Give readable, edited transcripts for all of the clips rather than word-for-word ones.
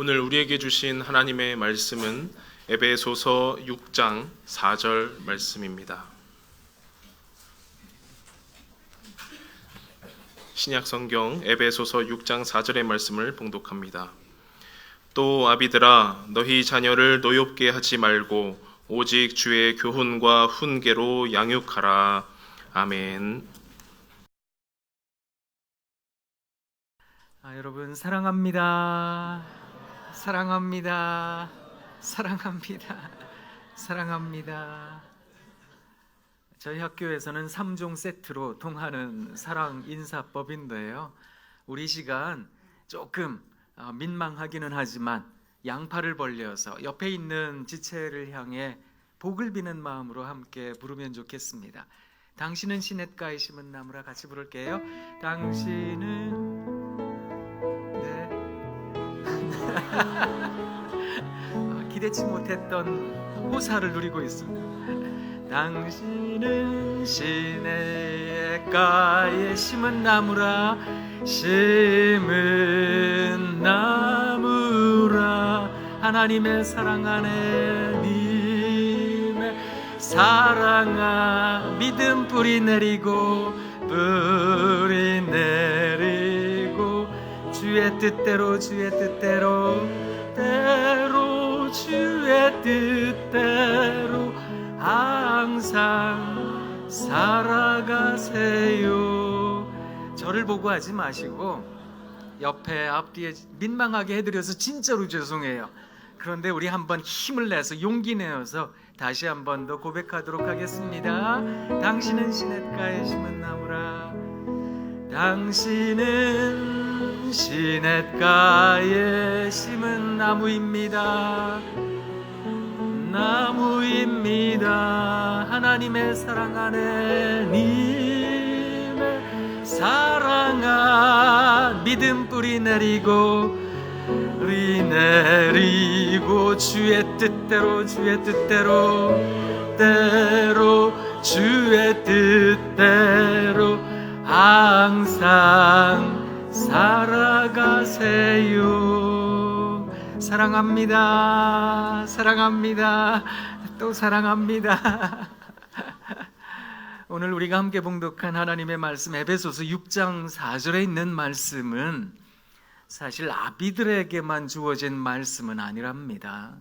오늘 우리에게 주신 하나님의 말씀은 에베소서 6장 4절 말씀입니다. 신약 성경 에베소서 6장 4절의 말씀을 봉독합니다. 또 아비들아 너희 자녀를 노엽게 하지 말고 오직 주의 교훈과 훈계로 양육하라. 아멘. 여러분 사랑합니다. 사랑합니다. 사랑합니다. 사랑합니다. 저희 학교에서는 3종 세트로 통하는 사랑 인사법인데요. 우리 시간 조금 민망하기는 하지만 양팔을 벌려서 옆에 있는 지체를 향해 복을 비는 마음으로 함께 부르면 좋겠습니다. 당신은 시냇가에 심은 나무라 같이 부를게요. 당신은 기대치 못했던 호사를 누리고 있습니다. 당신은 시냇가에 심은 나무라, 심은 나무라. 하나님의 사랑 안에 님의 사랑아 믿음 뿌리 내리고 뿌리 내리고 주의 뜻대로 주의 뜻대로 때로 주의 뜻대로 항상 살아가세요. 저를 보고 하지 마시고 옆에 앞뒤에 민망하게 해드려서 진짜로 죄송해요. 그런데 우리 한번 힘을 내서 용기 내어서 다시 한번 더 고백하도록 하겠습니다. 당신은 시냇가에 심은 나무라, 당신은 시냇가에 심은 나무입니다. 나무입니다. 하나님의 사랑 안에 님의 사랑아 믿음 뿌리 내리고 뿌리 내리고 주의 뜻대로 주의 뜻대로 때로 주의 뜻대로 항상 살아가세요. 사랑합니다. 사랑합니다. 또 사랑합니다. 오늘 우리가 함께 봉독한 하나님의 말씀 에베소서 6장 4절에 있는 말씀은 사실 아비들에게만 주어진 말씀은 아니랍니다.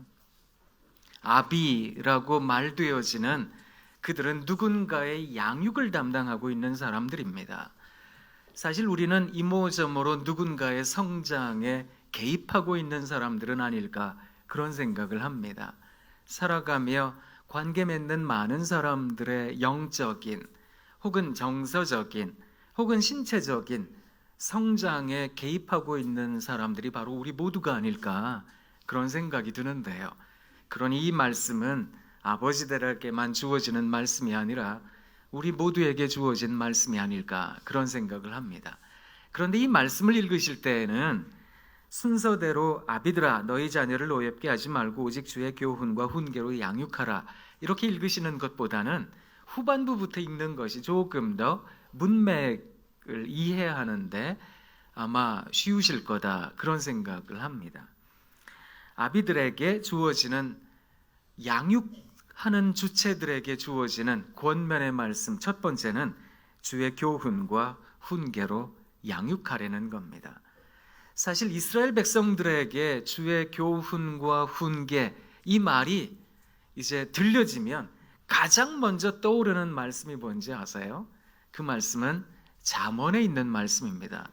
아비라고 말되어지는 그들은 누군가의 양육을 담당하고 있는 사람들입니다. 사실 우리는 이모저모로 누군가의 성장에 개입하고 있는 사람들은 아닐까 그런 생각을 합니다. 살아가며 관계 맺는 많은 사람들의 영적인 혹은 정서적인 혹은 신체적인 성장에 개입하고 있는 사람들이 바로 우리 모두가 아닐까 그런 생각이 드는데요. 그러니 이 말씀은 아버지들에게만 주어지는 말씀이 아니라 우리 모두에게 주어진 말씀이 아닐까 그런 생각을 합니다. 그런데 이 말씀을 읽으실 때에는 순서대로 아비들아 너희 자녀를 노엽게 하지 말고 오직 주의 교훈과 훈계로 양육하라 이렇게 읽으시는 것보다는 후반부부터 읽는 것이 조금 더 문맥을 이해하는데 아마 쉬우실 거다 그런 생각을 합니다. 아비들에게 주어지는 양육하는 주체들에게 주어지는 권면의 말씀 첫 번째는 주의 교훈과 훈계로 양육하려는 겁니다. 사실 이스라엘 백성들에게 주의 교훈과 훈계 이 말이 이제 들려지면 가장 먼저 떠오르는 말씀이 뭔지 아세요? 그 말씀은 잠언에 있는 말씀입니다.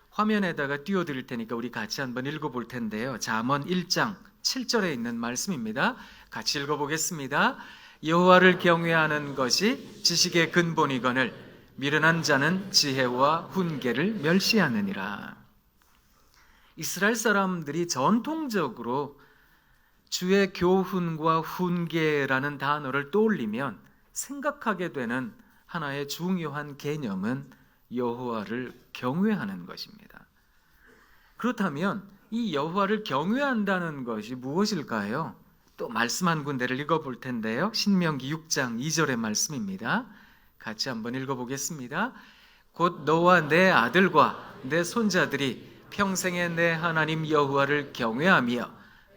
화면에다가 띄워드릴 테니까 우리 같이 한번 읽어볼 텐데요. 잠언 1장 7절에 있는 말씀입니다. 같이 읽어보겠습니다. 여호와를 경외하는 것이 지식의 근본이거늘 미련한 자는 지혜와 훈계를 멸시하느니라. 이스라엘 사람들이 전통적으로 주의 교훈과 훈계라는 단어를 떠올리면 생각하게 되는 하나의 중요한 개념은 여호와를 경외하는 것입니다. 그렇다면 이 여호와를 경외한다는 것이 무엇일까요? 또 말씀 한 군데를 읽어볼 텐데요. 신명기 6장 2절의 말씀입니다. 같이 한번 읽어보겠습니다. 곧 너와 내 아들과 내 손자들이 평생에 내 하나님 여호와를 경외하며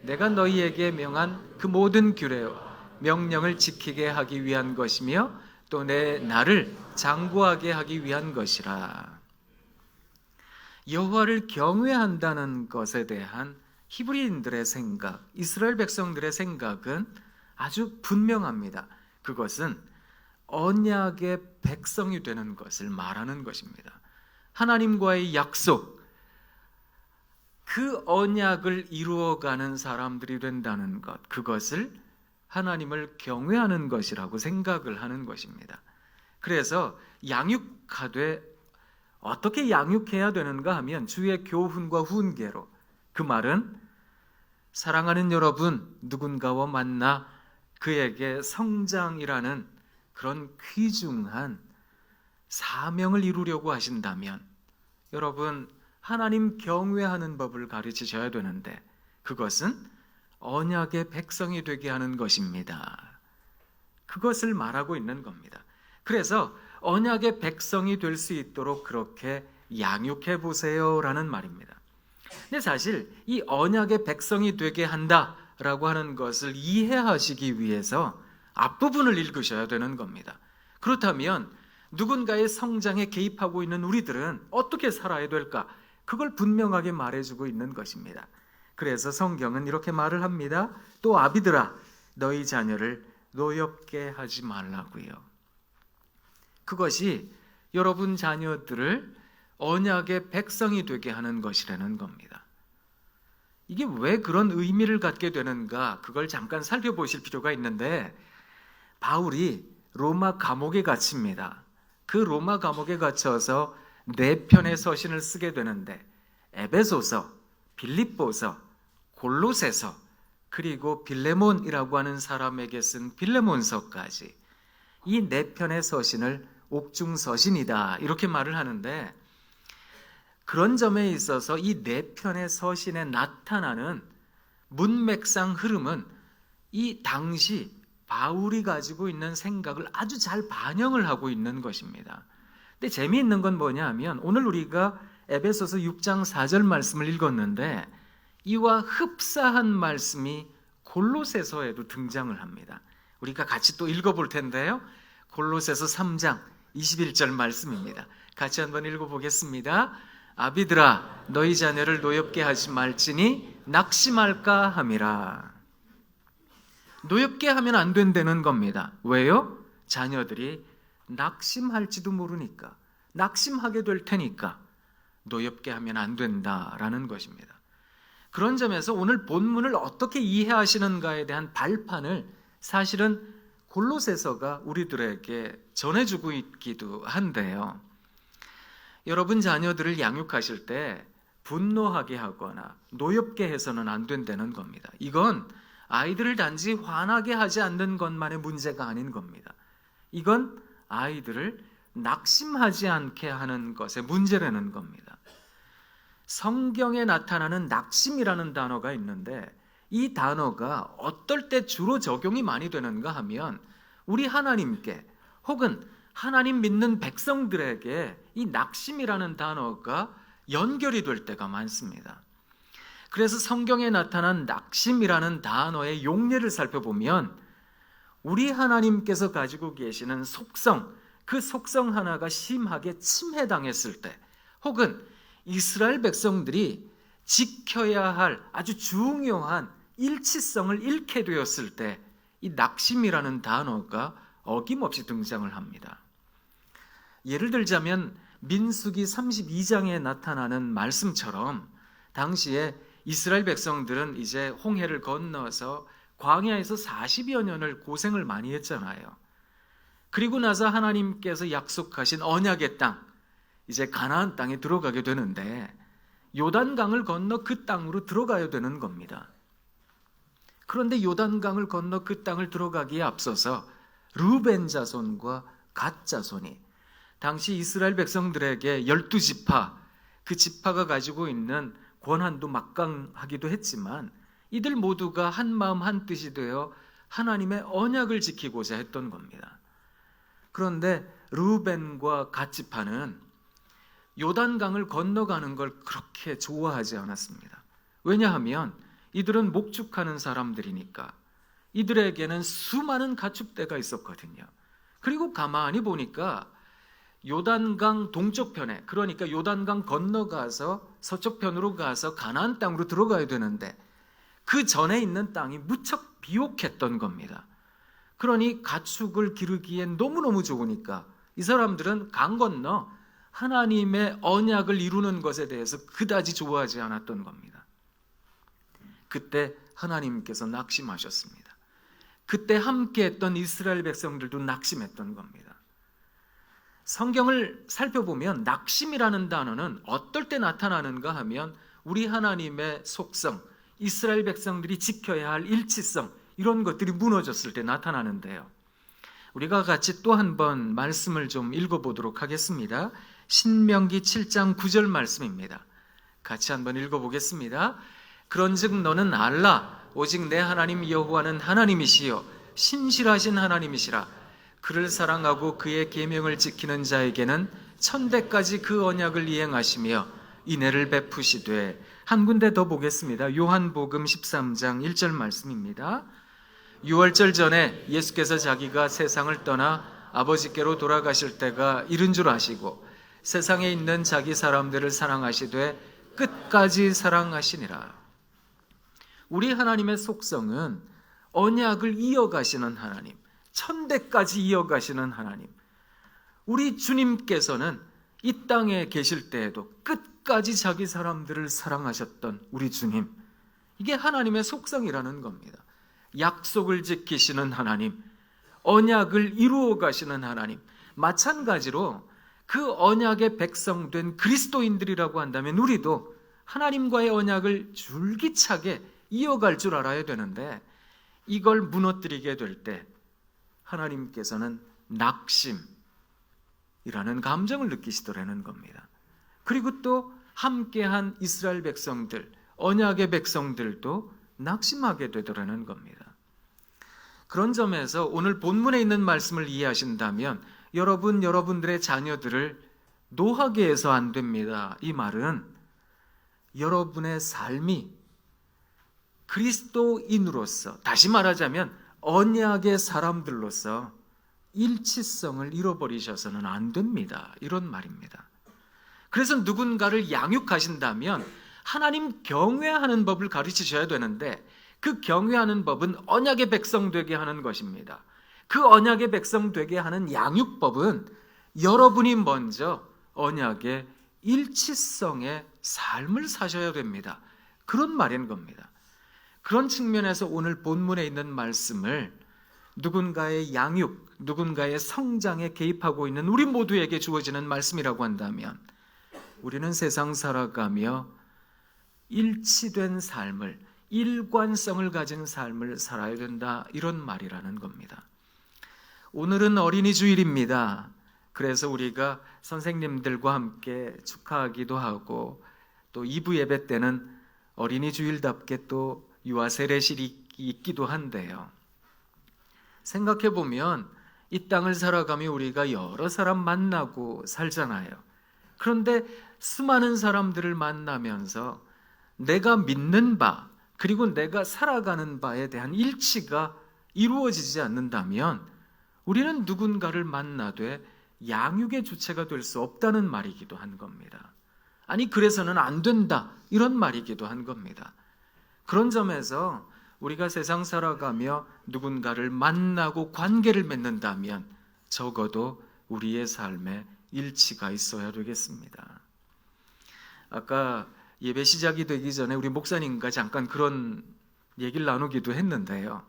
내가 너희에게 명한 그 모든 규례와 명령을 지키게 하기 위한 것이며 또 내 나를 장구하게 하기 위한 것이라. 여호와를 경외한다는 것에 대한 히브리인들의 생각, 이스라엘 백성들의 생각은 아주 분명합니다. 그것은 언약의 백성이 되는 것을 말하는 것입니다. 하나님과의 약속, 그 언약을 이루어가는 사람들이 된다는 것, 그것을 하나님을 경외하는 것이라고 생각을 하는 것입니다. 그래서 양육하되 어떻게 양육해야 되는가 하면 주의 교훈과 훈계로, 그 말은 사랑하는 여러분, 누군가와 만나 그에게 성장이라는 그런 귀중한 사명을 이루려고 하신다면 여러분, 하나님 경외하는 법을 가르치셔야 되는데 그것은 언약의 백성이 되게 하는 것입니다. 그것을 말하고 있는 겁니다. 그래서 언약의 백성이 될 수 있도록 그렇게 양육해 보세요라는 말입니다. 근데 사실 이 언약의 백성이 되게 한다라고 하는 것을 이해하시기 위해서 앞부분을 읽으셔야 되는 겁니다. 그렇다면 누군가의 성장에 개입하고 있는 우리들은 어떻게 살아야 될까? 그걸 분명하게 말해주고 있는 것입니다. 그래서 성경은 이렇게 말을 합니다. 또 아비들아, 너희 자녀를 노엽게 하지 말라고요. 그것이 여러분 자녀들을 언약의 백성이 되게 하는 것이라는 겁니다. 이게 왜 그런 의미를 갖게 되는가? 그걸 잠깐 살펴보실 필요가 있는데, 바울이 로마 감옥에 갇힙니다. 그 로마 감옥에 갇혀서 4편의 서신을 쓰게 되는데 에베소서, 빌립보서, 골로새서, 그리고 빌레몬이라고 하는 사람에게 쓴 빌레몬서까지 이 4편의 서신을 옥중서신이다 이렇게 말을 하는데, 그런 점에 있어서 이 4편의 서신에 나타나는 문맥상 흐름은 이 당시 바울이 가지고 있는 생각을 아주 잘 반영을 하고 있는 것입니다. 근데 재미있는 건 뭐냐 하면 오늘 우리가 에베소서 6장 4절 말씀을 읽었는데 이와 흡사한 말씀이 골로새서에도 등장을 합니다. 우리가 같이 또 읽어볼 텐데요. 골로새서 3장 21절 말씀입니다. 같이 한번 읽어보겠습니다. 아비들아, 너희 자녀를 노엽게 하지 말지니 낙심할까 함이라. 노엽게 하면 안 된다는 겁니다. 왜요? 자녀들이 낙심할지도 모르니까, 낙심하게 될 테니까 노엽게 하면 안 된다라는 것입니다. 그런 점에서 오늘 본문을 어떻게 이해하시는가에 대한 발판을 사실은 골로새서가 우리들에게 전해주고 있기도 한데요. 여러분 자녀들을 양육하실 때 분노하게 하거나 노엽게 해서는 안 된다는 겁니다. 이건 아이들을 단지 화나게 하지 않는 것만의 문제가 아닌 겁니다. 이건 아이들을 낙심하지 않게 하는 것의 문제라는 겁니다. 성경에 나타나는 낙심이라는 단어가 있는데 이 단어가 어떨 때 주로 적용이 많이 되는가 하면 우리 하나님께 혹은 하나님 믿는 백성들에게 이 낙심이라는 단어가 연결이 될 때가 많습니다. 그래서 성경에 나타난 낙심이라는 단어의 용례를 살펴보면 우리 하나님께서 가지고 계시는 속성, 그 속성 하나가 심하게 침해당했을 때 혹은 이스라엘 백성들이 지켜야 할 아주 중요한 일치성을 잃게 되었을 때 이 낙심이라는 단어가 어김없이 등장을 합니다. 예를 들자면 민수기 32장에 나타나는 말씀처럼 당시에 이스라엘 백성들은 이제 홍해를 건너서 광야에서 40여 년을 고생을 많이 했잖아요. 그리고 나서 하나님께서 약속하신 언약의 땅, 이제 가나안 땅에 들어가게 되는데 요단강을 건너 그 땅으로 들어가야 되는 겁니다. 그런데 요단강을 건너 그 땅을 들어가기에 앞서서 르우벤 자손과 갓 자손이 당시 이스라엘 백성들에게 12지파, 그 지파가 가지고 있는 권한도 막강하기도 했지만 이들 모두가 한 마음 한 뜻이 되어 하나님의 언약을 지키고자 했던 겁니다. 그런데 르우벤과 갓 지파는 요단강을 건너가는 걸 그렇게 좋아하지 않았습니다. 왜냐하면 이들은 목축하는 사람들이니까 이들에게는 수많은 가축대가 있었거든요. 그리고 가만히 보니까 요단강 동쪽편에, 그러니까 요단강 건너가서 서쪽편으로 가서 가나안 땅으로 들어가야 되는데 그 전에 있는 땅이 무척 비옥했던 겁니다. 그러니 가축을 기르기엔 너무너무 좋으니까 이 사람들은 강 건너 하나님의 언약을 이루는 것에 대해서 그다지 좋아하지 않았던 겁니다. 그때 하나님께서 낙심하셨습니다. 그때 함께했던 이스라엘 백성들도 낙심했던 겁니다. 성경을 살펴보면 낙심이라는 단어는 어떨 때 나타나는가 하면 우리 하나님의 속성, 이스라엘 백성들이 지켜야 할 일치성, 이런 것들이 무너졌을 때 나타나는데요. 우리가 같이 또 한 번 말씀을 좀 읽어보도록 하겠습니다. 신명기 7장 9절 말씀입니다. 같이 한번 읽어보겠습니다. 그런즉 너는 알라 오직 내 하나님 여호와는 하나님이시요 신실하신 하나님이시라. 그를 사랑하고 그의 계명을 지키는 자에게는 천대까지 그 언약을 이행하시며 인애를 베푸시되. 한 군데 더 보겠습니다. 요한복음 13장 1절 말씀입니다. 유월절 전에 예수께서 자기가 세상을 떠나 아버지께로 돌아가실 때가 이른 줄 아시고 세상에 있는 자기 사람들을 사랑하시되 끝까지 사랑하시니라. 우리 하나님의 속성은 언약을 이어가시는 하나님, 천대까지 이어가시는 하나님. 우리 주님께서는 이 땅에 계실 때에도 끝까지 자기 사람들을 사랑하셨던 우리 주님, 이게 하나님의 속성이라는 겁니다. 약속을 지키시는 하나님, 언약을 이루어 가시는 하나님. 마찬가지로 그 언약의 백성된 그리스도인들이라고 한다면 우리도 하나님과의 언약을 줄기차게 이어갈 줄 알아야 되는데 이걸 무너뜨리게 될 때 하나님께서는 낙심이라는 감정을 느끼시더라는 겁니다. 그리고 또 함께한 이스라엘 백성들, 언약의 백성들도 낙심하게 되더라는 겁니다. 그런 점에서 오늘 본문에 있는 말씀을 이해하신다면 여러분들의 자녀들을 노하게 해서 안 됩니다. 이 말은 여러분의 삶이 그리스도인으로서, 다시 말하자면 언약의 사람들로서 일치성을 잃어버리셔서는 안 됩니다. 이런 말입니다. 그래서 누군가를 양육하신다면 하나님 경외하는 법을 가르치셔야 되는데 그 경외하는 법은 언약의 백성 되게 하는 것입니다. 그 언약의 백성 되게 하는 양육법은 여러분이 먼저 언약의 일치성의 삶을 사셔야 됩니다. 그런 말인 겁니다. 그런 측면에서 오늘 본문에 있는 말씀을 누군가의 양육, 누군가의 성장에 개입하고 있는 우리 모두에게 주어지는 말씀이라고 한다면 우리는 세상 살아가며 일치된 삶을, 일관성을 가진 삶을 살아야 된다, 이런 말이라는 겁니다. 오늘은 어린이 주일입니다. 그래서 우리가 선생님들과 함께 축하하기도 하고 또 2부 예배 때는 어린이 주일답게 또 유아 세례식이 있기도 한데요. 생각해 보면 이 땅을 살아가며 우리가 여러 사람 만나고 살잖아요. 그런데 수많은 사람들을 만나면서 내가 믿는 바, 그리고 내가 살아가는 바에 대한 일치가 이루어지지 않는다면 우리는 누군가를 만나되 양육의 주체가 될 수 없다는 말이기도 한 겁니다. 아니, 그래서는 안 된다, 이런 말이기도 한 겁니다. 그런 점에서 우리가 세상 살아가며 누군가를 만나고 관계를 맺는다면 적어도 우리의 삶에 일치가 있어야 되겠습니다. 아까 예배 시작이 되기 전에 우리 목사님과 잠깐 그런 얘기를 나누기도 했는데요.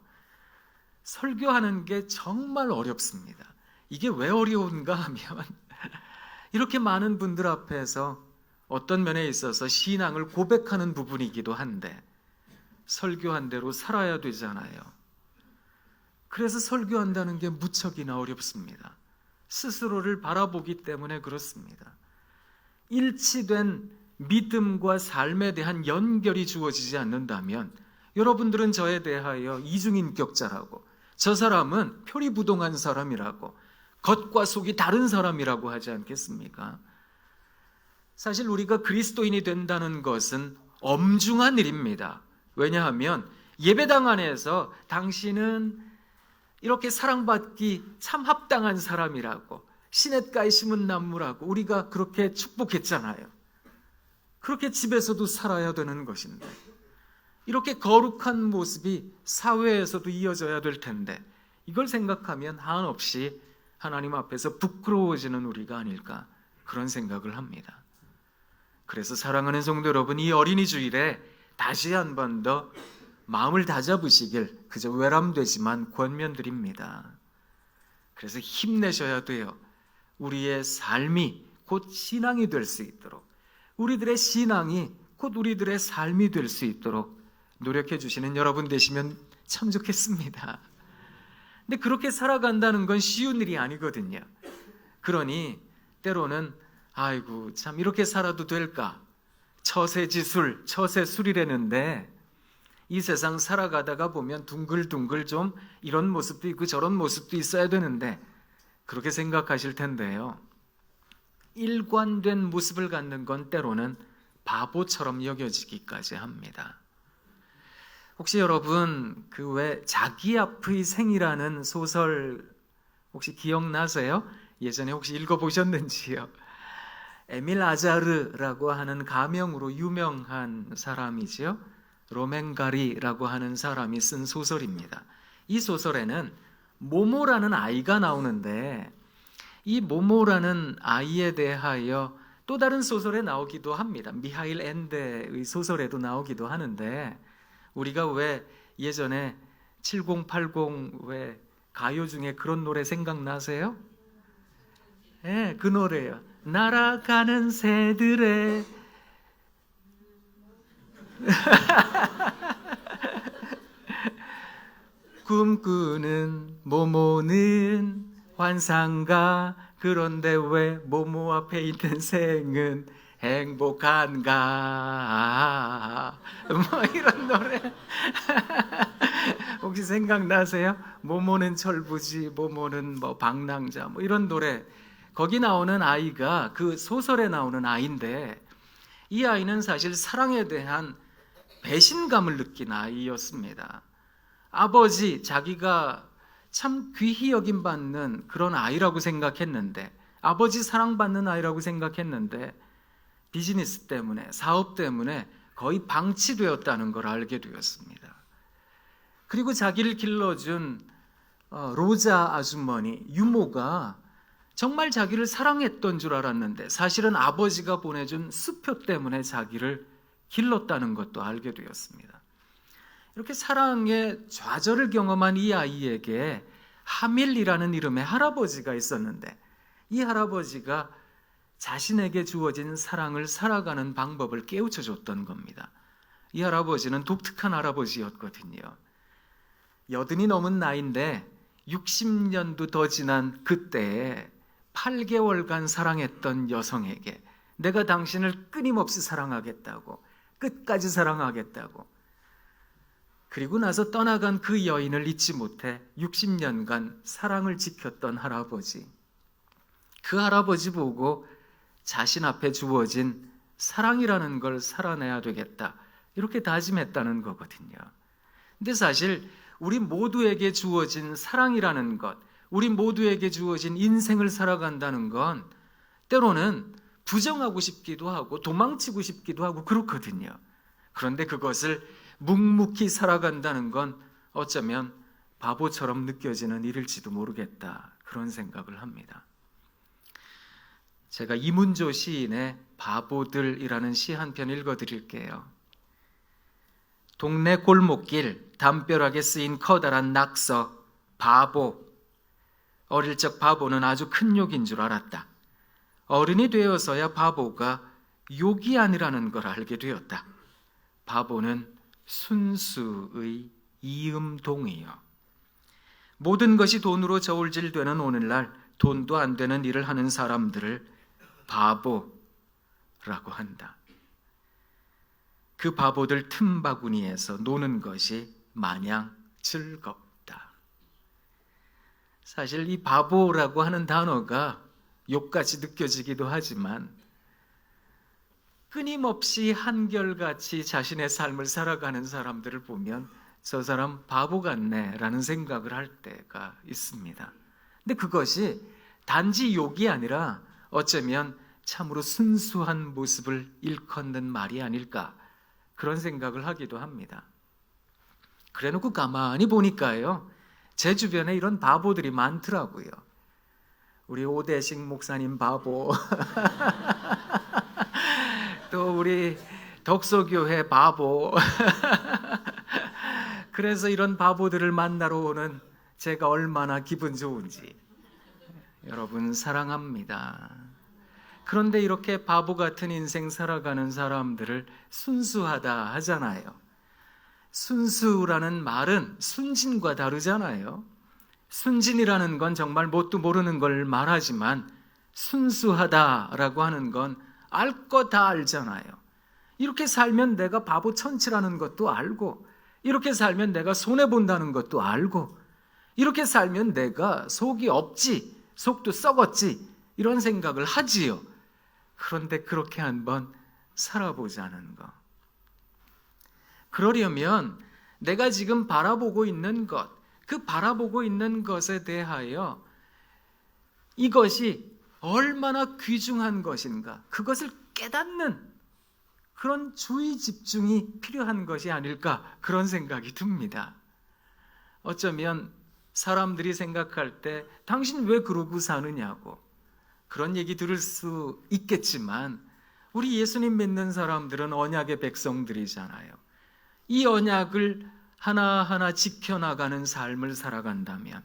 설교하는 게 정말 어렵습니다. 이게 왜 어려운가 하면 이렇게 많은 분들 앞에서 어떤 면에 있어서 신앙을 고백하는 부분이기도 한데 설교한 대로 살아야 되잖아요. 그래서 설교한다는 게 무척이나 어렵습니다. 스스로를 바라보기 때문에 그렇습니다. 일치된 믿음과 삶에 대한 연결이 주어지지 않는다면 여러분들은 저에 대하여 이중인격자라고, 저 사람은 표리부동한 사람이라고, 겉과 속이 다른 사람이라고 하지 않겠습니까? 사실 우리가 그리스도인이 된다는 것은 엄중한 일입니다. 왜냐하면 예배당 안에서 당신은 이렇게 사랑받기 참 합당한 사람이라고, 시냇가에 심은 나무라고 우리가 그렇게 축복했잖아요. 그렇게 집에서도 살아야 되는 것인데, 이렇게 거룩한 모습이 사회에서도 이어져야 될 텐데, 이걸 생각하면 한없이 하나님 앞에서 부끄러워지는 우리가 아닐까, 그런 생각을 합니다. 그래서 사랑하는 성도 여러분, 이 어린이 주일에 다시 한 번 더 마음을 다잡으시길 그저 외람되지만 권면드립니다. 그래서 힘내셔야 돼요. 우리의 삶이 곧 신앙이 될 수 있도록, 우리들의 신앙이 곧 우리들의 삶이 될 수 있도록 노력해 주시는 여러분 되시면 참 좋겠습니다. 근데 그렇게 살아간다는 건 쉬운 일이 아니거든요. 그러니 때로는 아이고 참 이렇게 살아도 될까? 처세지술, 처세술이라는데 이 세상 살아가다가 보면 둥글둥글 좀 이런 모습도 있고 저런 모습도 있어야 되는데 그렇게 생각하실 텐데요. 일관된 모습을 갖는 건 때로는 바보처럼 여겨지기까지 합니다. 혹시 여러분 그 왜 자기 앞의 생이라는 소설 혹시 기억나세요? 예전에 혹시 읽어보셨는지요? 에밀 아자르라고 하는 가명으로 유명한 사람이지요. 로맹가리라고 하는 사람이 쓴 소설입니다. 이 소설에는 모모라는 아이가 나오는데 이 모모라는 아이에 대하여 또 다른 소설에 나오기도 합니다. 미하일 엔데의 소설에도 나오기도 하는데 우리가 왜 예전에 7080 왜 가요 중에 그런 노래 생각나세요? 네, 그 노래예요. 날아가는 새들의 꿈꾸는 모모는 환상가, 그런데 왜 모모 앞에 있는 생은 행복한가, 뭐 이런 노래 혹시 생각나세요? 모모는 철부지, 모모는 뭐 방랑자, 뭐 이런 노래. 거기 나오는 아이가 그 소설에 나오는 아이인데 이 아이는 사실 사랑에 대한 배신감을 느낀 아이였습니다. 아버지, 자기가 참 귀히 여김받는 그런 아이라고 생각했는데, 아버지 사랑받는 아이라고 생각했는데 비즈니스 때문에, 사업 때문에 거의 방치되었다는 걸 알게 되었습니다. 그리고 자기를 길러준 로자 아주머니, 유모가 정말 자기를 사랑했던 줄 알았는데 사실은 아버지가 보내준 수표 때문에 자기를 길렀다는 것도 알게 되었습니다. 이렇게 사랑의 좌절을 경험한 이 아이에게 하밀이라는 이름의 할아버지가 있었는데 이 할아버지가 자신에게 주어진 사랑을 살아가는 방법을 깨우쳐 줬던 겁니다. 이 할아버지는 독특한 할아버지였거든요. 80이 넘은 나이인데 60년도 더 지난 그때에 8개월간 사랑했던 여성에게 내가 당신을 끊임없이 사랑하겠다고, 끝까지 사랑하겠다고, 그리고 나서 떠나간 그 여인을 잊지 못해 60년간 사랑을 지켰던 할아버지. 그 할아버지 보고 자신 앞에 주어진 사랑이라는 걸 살아내야 되겠다, 이렇게 다짐했다는 거거든요. 근데 사실 우리 모두에게 주어진 사랑이라는 것, 우리 모두에게 주어진 인생을 살아간다는 건 때로는 부정하고 싶기도 하고 도망치고 싶기도 하고 그렇거든요. 그런데 그것을 묵묵히 살아간다는 건 어쩌면 바보처럼 느껴지는 일일지도 모르겠다, 그런 생각을 합니다. 제가 이문조 시인의 바보들이라는 시 한 편 읽어드릴게요. 동네 골목길 담벼락에 쓰인 커다란 낙서 바보. 어릴 적 바보는 아주 큰 욕인 줄 알았다. 어른이 되어서야 바보가 욕이 아니라는 걸 알게 되었다. 바보는 순수의 이음동이요. 모든 것이 돈으로 저울질되는 오늘날 돈도 안 되는 일을 하는 사람들을 바보라고 한다. 그 바보들 틈바구니에서 노는 것이 마냥 즐겁다. 사실 이 바보라고 하는 단어가 욕같이 느껴지기도 하지만 끊임없이 한결같이 자신의 삶을 살아가는 사람들을 보면 저 사람 바보 같네라는 생각을 할 때가 있습니다. 근데 그것이 단지 욕이 아니라 어쩌면 참으로 순수한 모습을 일컫는 말이 아닐까, 그런 생각을 하기도 합니다. 그래놓고 가만히 보니까요, 제 주변에 이런 바보들이 많더라고요. 우리 오대식 목사님 바보, 또 우리 덕소교회 바보. 그래서 이런 바보들을 만나러 오는 제가 얼마나 기분 좋은지 여러분 사랑합니다. 그런데 이렇게 바보 같은 인생 살아가는 사람들을 순수하다 하잖아요. 순수라는 말은 순진과 다르잖아요. 순진이라는 건 정말 뭣도 모르는 걸 말하지만 순수하다라고 하는 건 알 거 다 알잖아요. 이렇게 살면 내가 바보 천치라는 것도 알고, 이렇게 살면 내가 손해본다는 것도 알고, 이렇게 살면 내가 속이 없지, 속도 썩었지, 이런 생각을 하지요. 그런데 그렇게 한번 살아보자는 거. 그러려면 내가 지금 바라보고 있는 것, 그 바라보고 있는 것에 대하여 이것이 얼마나 귀중한 것인가, 그것을 깨닫는 그런 주의 집중이 필요한 것이 아닐까, 그런 생각이 듭니다. 어쩌면 사람들이 생각할 때 당신 왜 그러고 사느냐고 그런 얘기 들을 수 있겠지만, 우리 예수님 믿는 사람들은 언약의 백성들이잖아요. 이 언약을 하나하나 지켜나가는 삶을 살아간다면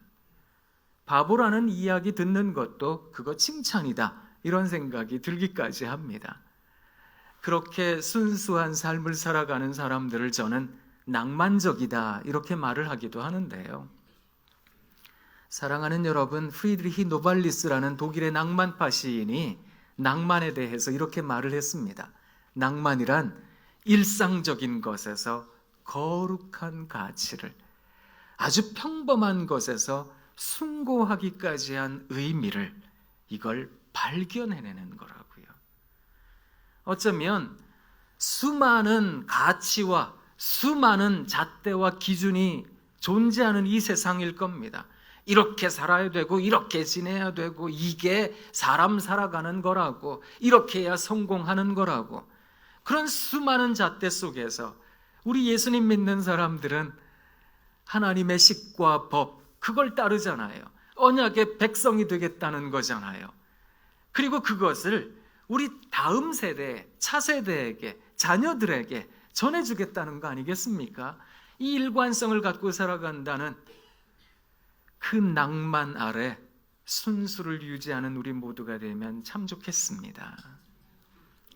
바보라는 이야기 듣는 것도 그거 칭찬이다, 이런 생각이 들기까지 합니다. 그렇게 순수한 삶을 살아가는 사람들을 저는 낭만적이다, 이렇게 말을 하기도 하는데요. 사랑하는 여러분, 프리드리히 노발리스라는 독일의 낭만파 시인이 낭만에 대해서 이렇게 말을 했습니다. 낭만이란 일상적인 것에서 거룩한 가치를, 아주 평범한 것에서 숭고하기까지 한 의미를, 이걸 발견해내는 거라고요. 어쩌면 수많은 가치와 수많은 잣대와 기준이 존재하는 이 세상일 겁니다. 이렇게 살아야 되고 이렇게 지내야 되고 이게 사람 살아가는 거라고, 이렇게 해야 성공하는 거라고, 그런 수많은 잣대 속에서 우리 예수님 믿는 사람들은 하나님의 식과 법, 그걸 따르잖아요. 언약의 백성이 되겠다는 거잖아요. 그리고 그것을 우리 다음 세대, 차세대에게, 자녀들에게 전해주겠다는 거 아니겠습니까? 이 일관성을 갖고 살아간다는 그 낭만 아래 순수를 유지하는 우리 모두가 되면 참 좋겠습니다.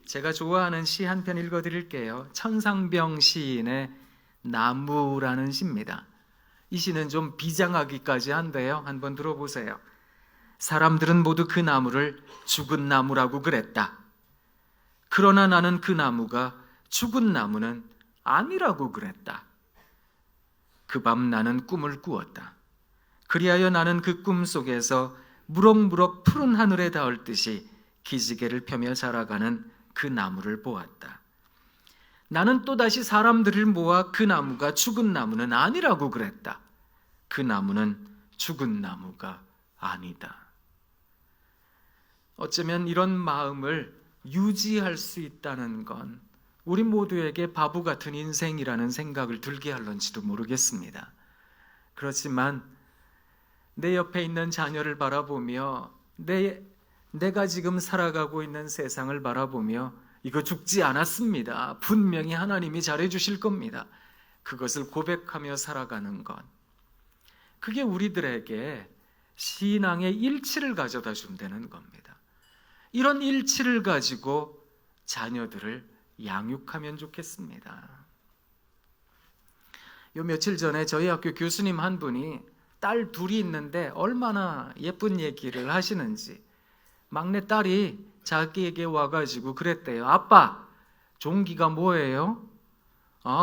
제가 좋아하는 시 한 편 읽어드릴게요. 천상병 시인의 나무라는 시입니다. 이 시는 좀 비장하기까지 한데요, 한번 들어보세요. 사람들은 모두 그 나무를 죽은 나무라고 그랬다. 그러나 나는 그 나무가 죽은 나무는 아니라고 그랬다. 그 밤 나는 꿈을 꾸었다. 그리하여 나는 그 꿈 속에서 무럭무럭 푸른 하늘에 닿을 듯이 기지개를 펴며 자라가는 그 나무를 보았다. 나는 또다시 사람들을 모아 그 나무가 죽은 나무는 아니라고 그랬다. 그 나무는 죽은 나무가 아니다. 어쩌면 이런 마음을 유지할 수 있다는 건 우리 모두에게 바보 같은 인생이라는 생각을 들게 할런지도 모르겠습니다. 그렇지만 내 옆에 있는 자녀를 바라보며 내가 지금 살아가고 있는 세상을 바라보며 이거 죽지 않았습니다. 분명히 하나님이 잘해주실 겁니다. 그것을 고백하며 살아가는 것, 그게 우리들에게 신앙의 일치를 가져다 준다는 겁니다. 이런 일치를 가지고 자녀들을 양육하면 좋겠습니다. 요 며칠 전에 저희 학교 교수님 한 분이 딸 둘이 있는데 얼마나 예쁜 얘기를 하시는지, 막내 딸이 자기에게 와가지고 그랬대요. 아빠, 종기가 뭐예요?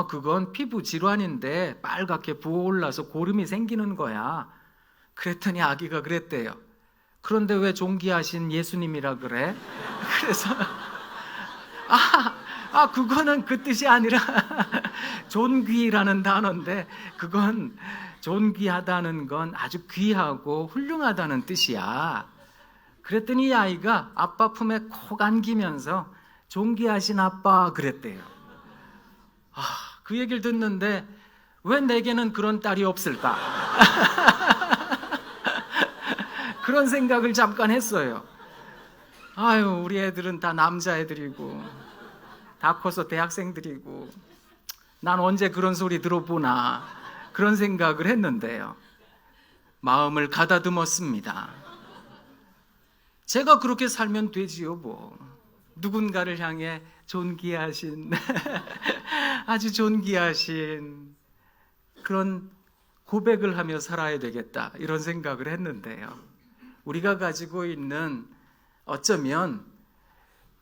그건 피부 질환인데 빨갛게 부어올라서 고름이 생기는 거야. 그랬더니 아기가 그랬대요. 그런데 왜 종기하신 예수님이라 그래? 그래서 그거는 그 뜻이 아니라 존귀라는 단어인데, 그건 존귀하다는 건 아주 귀하고 훌륭하다는 뜻이야. 그랬더니 이 아이가 아빠 품에 콕 안기면서 존귀하신 아빠 그랬대요. 그 얘기를 듣는데 왜 내게는 그런 딸이 없을까? 그런 생각을 잠깐 했어요. 우리 애들은 다 남자애들이고 다 커서 대학생들이고 난 언제 그런 소리 들어보나, 그런 생각을 했는데요. 마음을 가다듬었습니다. 제가 그렇게 살면 되지요 뭐. 누군가를 향해 존귀하신 아주 존귀하신 그런 고백을 하며 살아야 되겠다, 이런 생각을 했는데요. 우리가 가지고 있는 어쩌면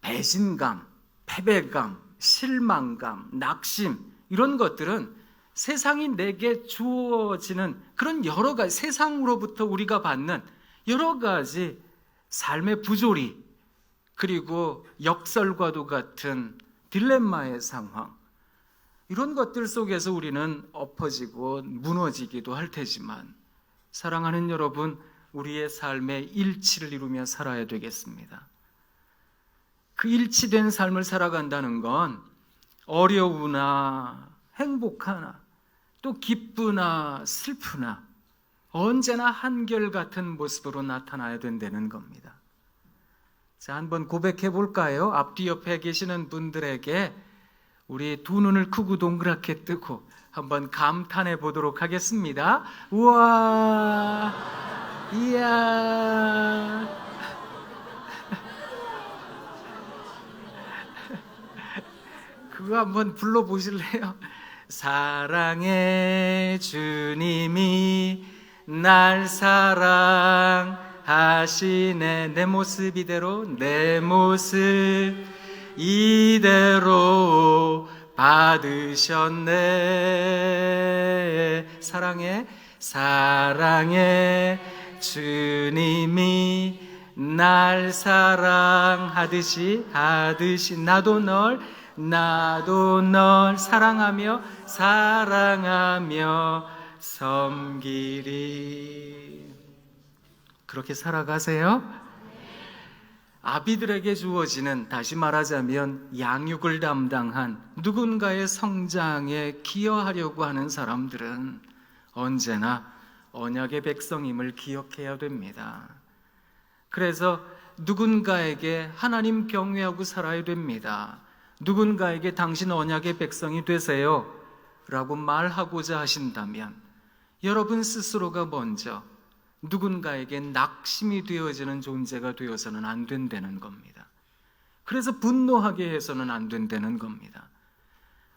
배신감, 패배감, 실망감, 낙심, 이런 것들은 세상이 내게 주어지는 그런 여러 가지, 세상으로부터 우리가 받는 여러 가지 삶의 부조리, 그리고 역설과도 같은 딜레마의 상황, 이런 것들 속에서 우리는 엎어지고 무너지기도 할 테지만, 사랑하는 여러분, 우리의 삶의 일치를 이루며 살아야 되겠습니다. 그 일치된 삶을 살아간다는 건 어려우나 행복하나 또 기쁘나 슬프나 언제나 한결같은 모습으로 나타나야 된다는 겁니다. 자, 한번 고백해 볼까요? 앞뒤 옆에 계시는 분들에게 우리 두 눈을 크고 동그랗게 뜨고 한번 감탄해 보도록 하겠습니다. 우와, 이야. 그거 한번 불러보실래요? 사랑의 주님이 날 사랑하시네. 내 모습 이대로, 내 모습 이대로 받으셨네. 사랑의 주님이 날 사랑하듯이 나도 널 사랑하며 섬기리. 그렇게 살아가세요. 아비들에게 주어지는, 다시 말하자면 양육을 담당한 누군가의 성장에 기여하려고 하는 사람들은 언제나 언약의 백성임을 기억해야 됩니다. 그래서 누군가에게 하나님 경외하고 살아야 됩니다. 누군가에게 당신 언약의 백성이 되세요 라고 말하고자 하신다면 여러분 스스로가 먼저 누군가에게 낙심이 되어지는 존재가 되어서는 안 된다는 겁니다. 그래서 분노하게 해서는 안 된다는 겁니다.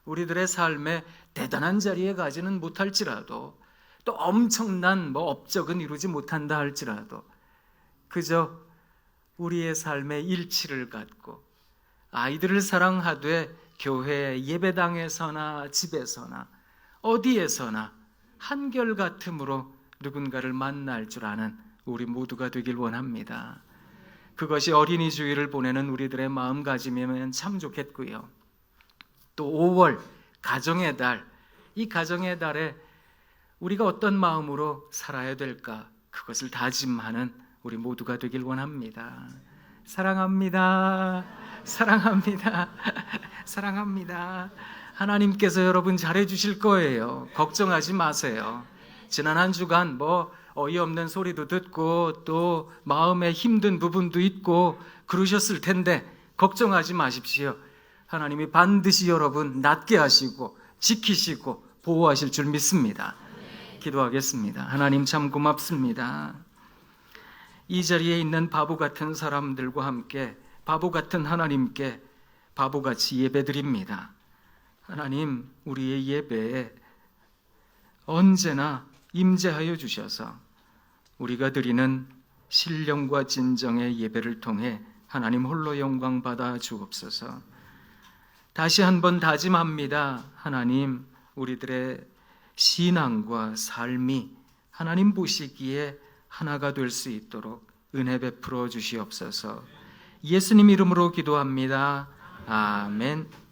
우리들의 삶에 대단한 자리에 가지는 못할지라도, 또 엄청난 업적은 이루지 못한다 할지라도, 그저 우리의 삶의 일치를 갖고 아이들을 사랑하되 교회 예배당에서나 집에서나 어디에서나 한결같음으로 누군가를 만날 줄 아는 우리 모두가 되길 원합니다. 그것이 어린이 주일을 보내는 우리들의 마음가짐이면 참 좋겠고요. 또 5월 가정의 달, 이 가정의 달에 우리가 어떤 마음으로 살아야 될까, 그것을 다짐하는 우리 모두가 되길 원합니다. 사랑합니다. 사랑합니다. 사랑합니다. 하나님께서 여러분 잘해 주실 거예요. 걱정하지 마세요. 지난 한 주간 어이없는 소리도 듣고 또 마음에 힘든 부분도 있고 그러셨을 텐데 걱정하지 마십시오. 하나님이 반드시 여러분 낫게 하시고 지키시고 보호하실 줄 믿습니다. 기도하겠습니다. 하나님 참 고맙습니다. 이 자리에 있는 바보 같은 사람들과 함께 바보 같은 하나님께 바보같이 예배드립니다. 하나님, 우리의 예배에 언제나 임재하여 주셔서 우리가 드리는 신령과 진정의 예배를 통해 하나님 홀로 영광 받아 주옵소서. 다시 한번 다짐합니다. 하나님, 우리들의 신앙과 삶이 하나님 보시기에 하나가 될 수 있도록 은혜 베풀어 주시옵소서. 예수님 이름으로 기도합니다. 아멘.